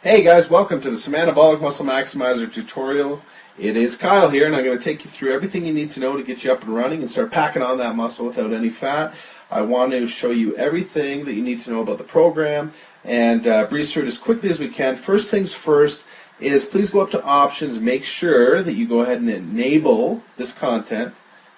Hey guys, welcome to the Somanabolic Muscle Maximizer tutorial. It is Kyle here, and I'm going to take you through everything you need to know to get you up and running and start packing on that muscle without any fat. I want to show you everything that you need to know about the program and breeze through it as quickly as we can. First things first is please go up to options, make sure that you go ahead and enable this content.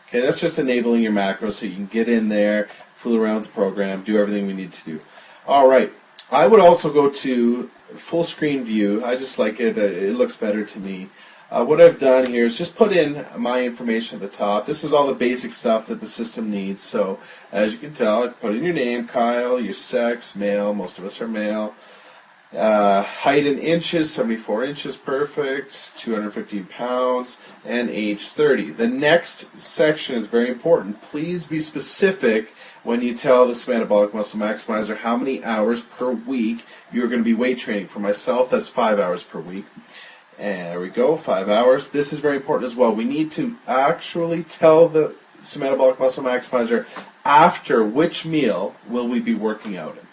Okay, that's just enabling your macros so you can get in there, fool around with the program, do everything we need to do. Alright, I would also go to full screen view. I just like it. It looks better to me. What I've done here is just put in my information at the top. This is all the basic stuff that the system needs. So as you can tell, I put in your name, Kyle, your sex, male, most of us are male. Height in inches, 74 inches, perfect, 215 pounds, and age 30. The next section is very important. Please be specific when you tell the Somanabolic Muscle Maximizer how many hours per week you're going to be weight training. For myself, that's 5 hours per week. And there we go, 5 hours. This is very important as well. We need to actually tell the Somanabolic Muscle Maximizer after which meal will we be working out in.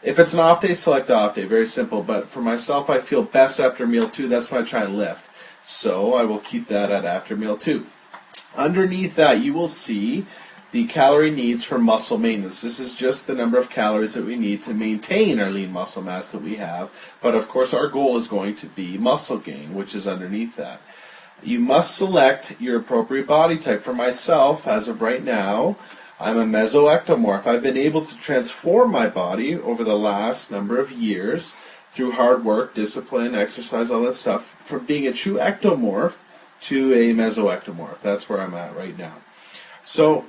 If it's an off day, select off day. Very simple. But for myself, I feel best after meal 2. That's when I try and lift. So I will keep that at after meal 2. Underneath that, you will see the calorie needs for muscle maintenance. This is just the number of calories that we need to maintain our lean muscle mass that we have. But of course, our goal is going to be muscle gain, which is underneath that. You must select your appropriate body type. For myself, as of right now, I'm a meso-ectomorph. I've been able to transform my body over the last number of years through hard work, discipline, exercise, all that stuff, from being a true ectomorph to a meso-ectomorph. That's where I'm at right now. So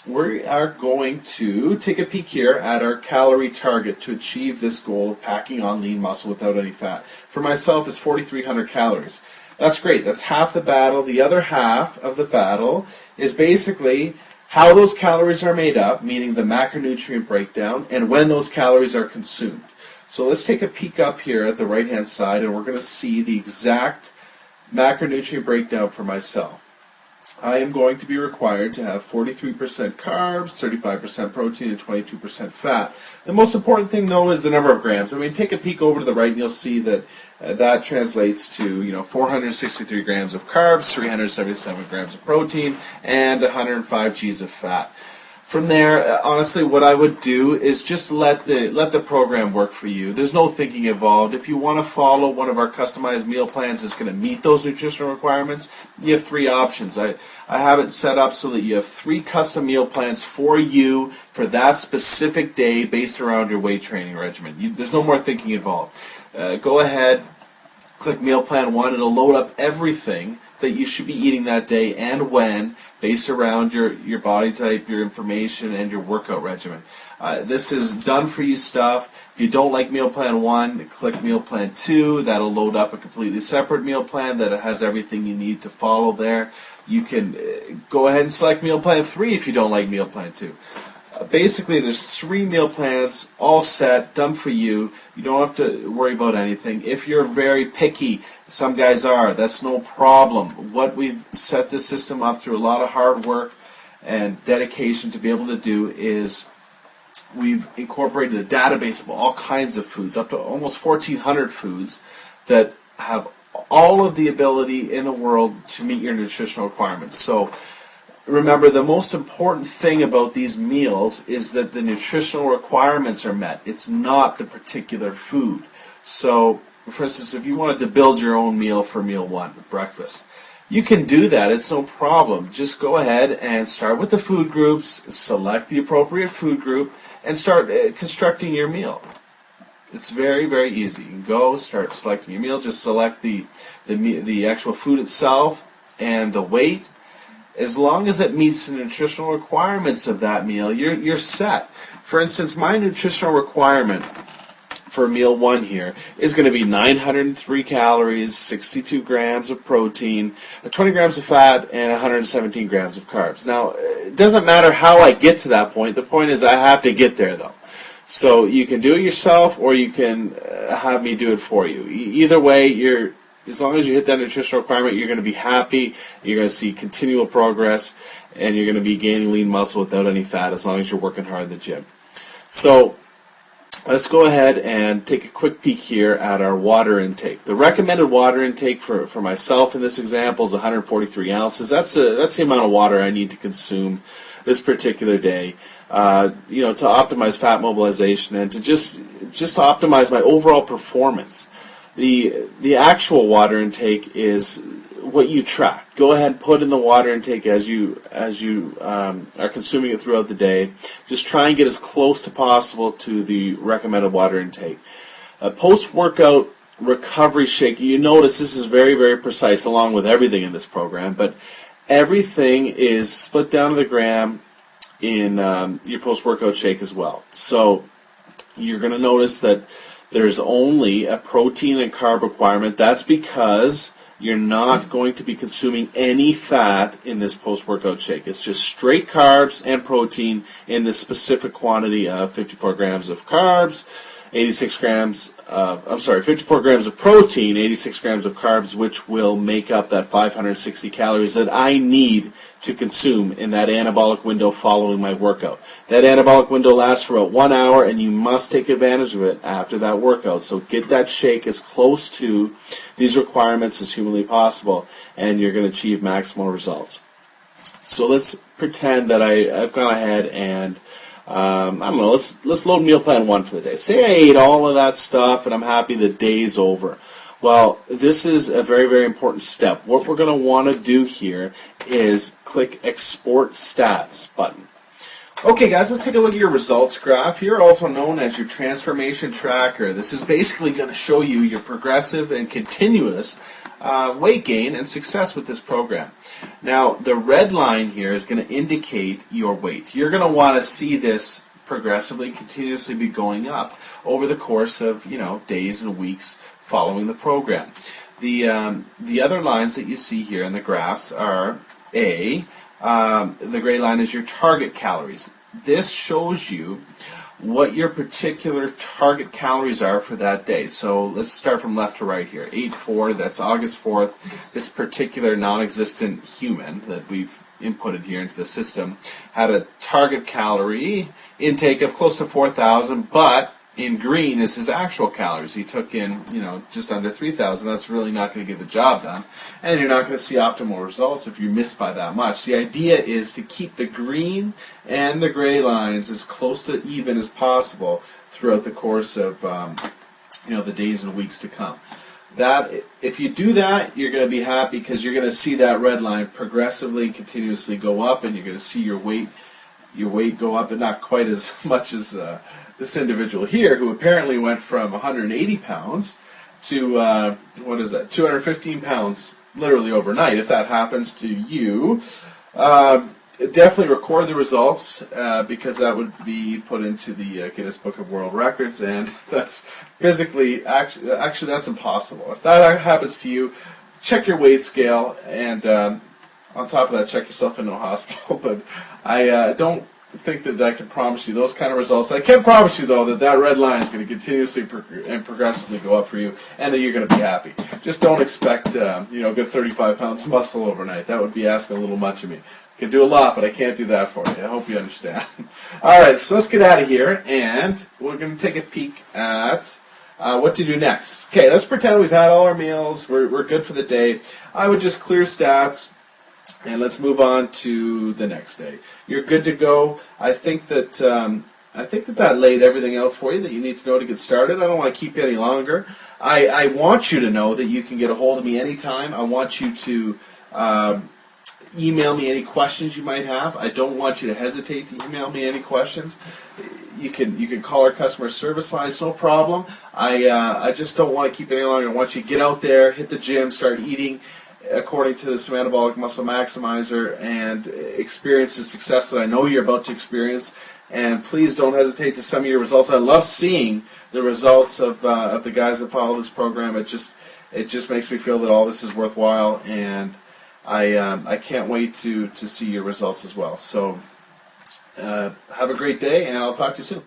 we are going to take a peek here at our calorie target to achieve this goal of packing on lean muscle without any fat. For myself, it's 4,300 calories. That's great. That's half the battle. The other half of the battle is basically how those calories are made up, meaning the macronutrient breakdown, and when those calories are consumed. So let's take a peek up here at the right-hand side, and we're going to see the exact macronutrient breakdown for myself. I am going to be required to have 43% carbs, 35% protein, and 22% fat. The most important thing, though, is the number of grams. I mean, take a peek over to the right, and you'll see that that translates to 463 grams of carbs, 377 grams of protein, and 105 G's of fat. From there, honestly, what I would do is just let the program work for you. There's no thinking involved. If you want to follow one of our customized meal plans that's going to meet those nutritional requirements, you have 3 options. I have it set up so that you have 3 custom meal plans for you for that specific day based around your weight training regimen. There's no more thinking involved. Go ahead, click Meal Plan 1. It'll load up everything that you should be eating that day and when, based around your body type, your information, and your workout regimen. This is done for you stuff. If you don't like Meal Plan 1, click Meal Plan 2. That'll load up a completely separate meal plan that has everything you need to follow there. You can go ahead and select Meal Plan 3 if you don't like Meal Plan 2. Basically, there's 3 meal plans, all set, done for you. You don't have to worry about anything. If you're very picky, some guys are, that's no problem. What we've set this system up through a lot of hard work and dedication to be able to do is we've incorporated a database of all kinds of foods, up to almost 1,400 foods that have all of the ability in the world to meet your nutritional requirements. So remember, the most important thing about these meals is that the nutritional requirements are met. It's not the particular food. So, for instance, if you wanted to build your own meal for meal 1, breakfast, you can do that. It's no problem. Just go ahead and start with the food groups, select the appropriate food group, and start constructing your meal. It's very, very easy. You can go, start selecting your meal, just select the actual food itself and the weight. As long as it meets the nutritional requirements of that meal, you're set. For instance, my nutritional requirement for meal 1 here is going to be 903 calories, 62 grams of protein, 20 grams of fat, and 117 grams of carbs. Now, it doesn't matter how I get to that point. The point is I have to get there, though. So you can do it yourself, or you can have me do it for you. Either way, as long as you hit that nutritional requirement, you're going to be happy, you're going to see continual progress, and you're going to be gaining lean muscle without any fat as long as you're working hard in the gym. So let's go ahead and take a quick peek here at our water intake. The recommended water intake for myself in this example is 143 ounces. That's the amount of water I need to consume this particular day, you know, to optimize fat mobilization and to just to optimize my overall performance. The actual water intake is what you track. Go ahead and put in the water intake as you are consuming it throughout the day. Just try and get as close to possible to the recommended water intake. Post-workout recovery shake, you notice this is very, very precise along with everything in this program, but everything is split down to the gram in your post-workout shake as well. So you're going to notice that there's only a protein and carb requirement. That's because you're not going to be consuming any fat in this post-workout shake. It's just straight carbs and protein in this specific quantity of 54 grams of carbs, 86 grams of, 54 grams of protein, 86 grams of carbs, which will make up that 560 calories that I need to consume in that anabolic window following my workout. That anabolic window lasts for about 1 hour, and you must take advantage of it after that workout. So get that shake as close to these requirements as humanly possible, and you're going to achieve maximal results. So let's pretend that I've gone ahead and I don't know, let's load meal plan 1 for the day. Say I ate all of that stuff and I'm happy the day's over. Well, this is a very, very important step. What we're going to want to do here is click Export Stats button. Okay guys, let's take a look at your results graph here, also known as your transformation tracker. This is basically going to show you your progressive and continuous weight gain and success with this program. Now, the red line here is going to indicate your weight. You're going to want to see this progressively, continuously be going up over the course of, you know, days and weeks following the program. The other lines that you see here in the graphs are the gray line is your target calories. This shows you what your particular target calories are for that day. So let's start from left to right here. 8-4, that's August 4th. This particular non-existent human that we've inputted here into the system had a target calorie intake of close to 4,000, but in green is his actual calories. He took in, you know, just under 3,000. That's really not going to get the job done, and you're not going to see optimal results if you miss by that much. The idea is to keep the green and the gray lines as close to even as possible throughout the course of you know, the days and weeks to come. That, if you do that, you're going to be happy because you're going to see that red line progressively, continuously go up, and you're going to see your weight go up, and not quite as much as this individual here, who apparently went from 180 pounds to, 215 pounds literally overnight. If that happens to you, definitely record the results because that would be put into the Guinness Book of World Records, and that's physically, actually that's impossible. If that happens to you, check your weight scale, and on top of that, check yourself into a hospital. But I don't think that I can promise you those kind of results. I can promise you, though, that that red line is going to continuously and progressively go up for you, and that you're going to be happy. Just don't expect, you know, good 35 pounds of muscle overnight. That would be asking a little much of me. I can do a lot, but I can't do that for you. I hope you understand. All right, so let's get out of here, and we're going to take a peek at what to do next. Okay, let's pretend we've had all our meals. We're good for the day. I would just clear stats. And let's move on to the next day. You're good to go. I think that that laid everything out for you that you need to know to get started. I don't want to keep you any longer. I want you to know that you can get a hold of me anytime. I want you to email me any questions you might have. I don't want you to hesitate to email me any questions. You can call our customer service lines, no problem. I just don't want to keep it any longer. I want you to get out there, hit the gym, start eating according to the Somanabolic Muscle Maximizer, and experience the success that I know you're about to experience. And please don't hesitate to send me your results. I love seeing the results of the guys that follow this program. It just makes me feel that all this is worthwhile, and I can't wait to see your results as well. So have a great day, and I'll talk to you soon.